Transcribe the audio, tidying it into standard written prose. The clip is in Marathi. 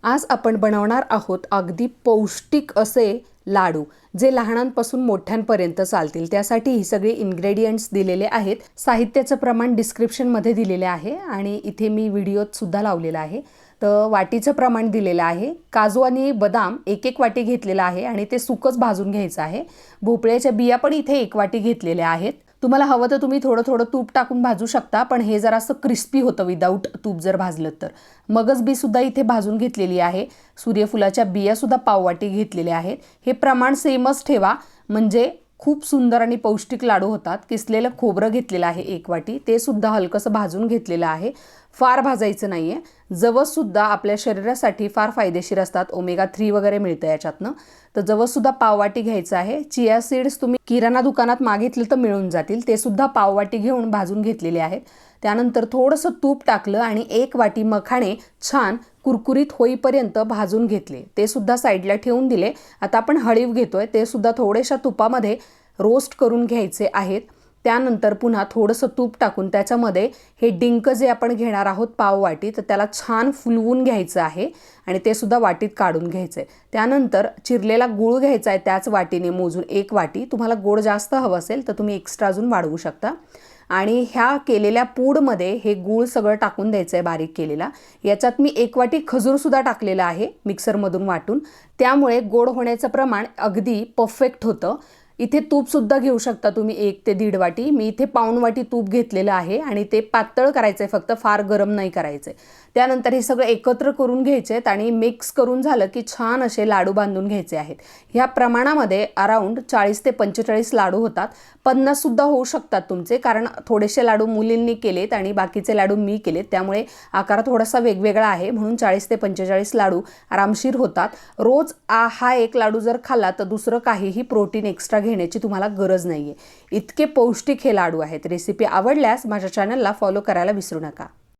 आज आपण बनवणार आहोत अगदी पौष्टिक असे लाडू जे लहानांपासून मोठ्यांपर्यंत चालतील। त्यासाठी ही सगळे इन्ग्रेडियंट्स दिलेले आहेत। साहित्याचं प्रमाण डिस्क्रिप्शनमध्ये दिलेले आहे आणि इथे मी व्हिडिओत सुद्धा लावलेला आहे। तर वाटीचं प्रमाण दिलेलं आहे। काजू आणि बदाम एक एक वाटी घेतलेला आहे आणि ते सुकच भाजून घ्यायचं आहे। भोपळ्याच्या बिया पण इथे एक वाटी घेतलेल्या आहेत। तुम्हाला हवं तर तुम्ही थोडं थोडं तूप टाकून भाजू शकता, पण हे जरा असं क्रिस्पी होतं विदाऊट तूप जर भाजलं तर। मगज बी सुद्धा इथे भाजून घेतलेली आहे। सूर्यफुलाच्या बिया सुद्धा पाववाटी घेतलेल्या आहेत। हे प्रमाण सेमच ठेवा म्हणजे खूप सुंदर आणि पौष्टिक लाडू होतात। किसलेलं खोबरं घेतलेलं आहे एक वाटी, ते सुद्धा हलकंसं भाजून घेतलेलं आहे। फार भाजायचं नाहीये। जवस सुद्धा आपल्या शरीरासाठी फार फायदेशीर असतात, ओमेगा 3 वगैरे मिळतं याच्यातनं। तर जवस सुद्धा पाववाटी घ्यायचं आहे। चिया सीड्स तुम्ही किराणा दुकानात मागितलं तर मिळून जातील, ते सुद्धा पाववाटी घेऊन भाजून घेतलेले आहेत। त्यानंतर थोडंसं तूप टाकलं आणि एक वाटी मखाणे छान कुरकुरीत होईपर्यंत भाजून घेतले, ते सुद्धा साईडला ठेवून दिले। आता आपण हळीव घेतोय, ते सुद्धा थोड्याशा तुपामध्ये रोस्ट करून घ्यायचे आहेत। त्यानंतर पुन्हा थोडंसं तूप टाकून त्याच्यामध्ये हे डिंक जे आपण घेणार आहोत पाववाटी, तर त्याला छान फुलवून घ्यायचं आहे आणि ते सुद्धा वाटीत काढून घ्यायचं आहे। त्यानंतर चिरलेला गूळ घ्यायचा आहे, त्याच वाटीने मोजून एक वाटी। तुम्हाला गोड जास्त हवं असेल तर तुम्ही एक्स्ट्रा अजून वाढवू शकता। आणि ह्या केलेल्या पूडमध्ये हे गूळ सगळं टाकून द्यायचं आहे बारीक केलेला। याच्यात मी एक वाटी खजूर सुद्धा टाकलेला आहे मिक्सरमधून वाटून, त्यामुळे गोड होण्याचं प्रमाण अगदी परफेक्ट होतं। इथे तूप सुद्धा घेऊ शकता तुम्ही 1 ते 1.5 वाटी। मी इथे पाऊण वाटी तूप घेतलेलं आहे आणि ते पातळ करायचं आहे, फक्त फार गरम नाही करायचं आहे। त्यानंतर हे सगळं एकत्र करून घ्यायचे आहेत आणि मिक्स करून झालं की छान असे लाडू बांधून घ्यायचे आहेत। ह्या प्रमाणामध्ये अराउंड 40 ते 45 लाडू होतात। 50 सुद्धा होऊ शकतात तुमचे, कारण थोडेसे लाडू मुलींनी केलेत आणि बाकीचे लाडू मी केलेत, त्यामुळे आकार थोडासा वेगवेगळा आहे, म्हणून 40 ते 45 लाडू आरामशीर होतात। रोज हा एक लाडू जर खाल्ला तर दुसरं काहीही प्रोटीन एक्स्ट्रा घेण्याची तुम्हाला गरज नाहीये। इतके पौष्टिक हे लाडू आहेत। रेसिपी आवडल्यास माझ्या चॅनलला फॉलो करायला विसरू नका।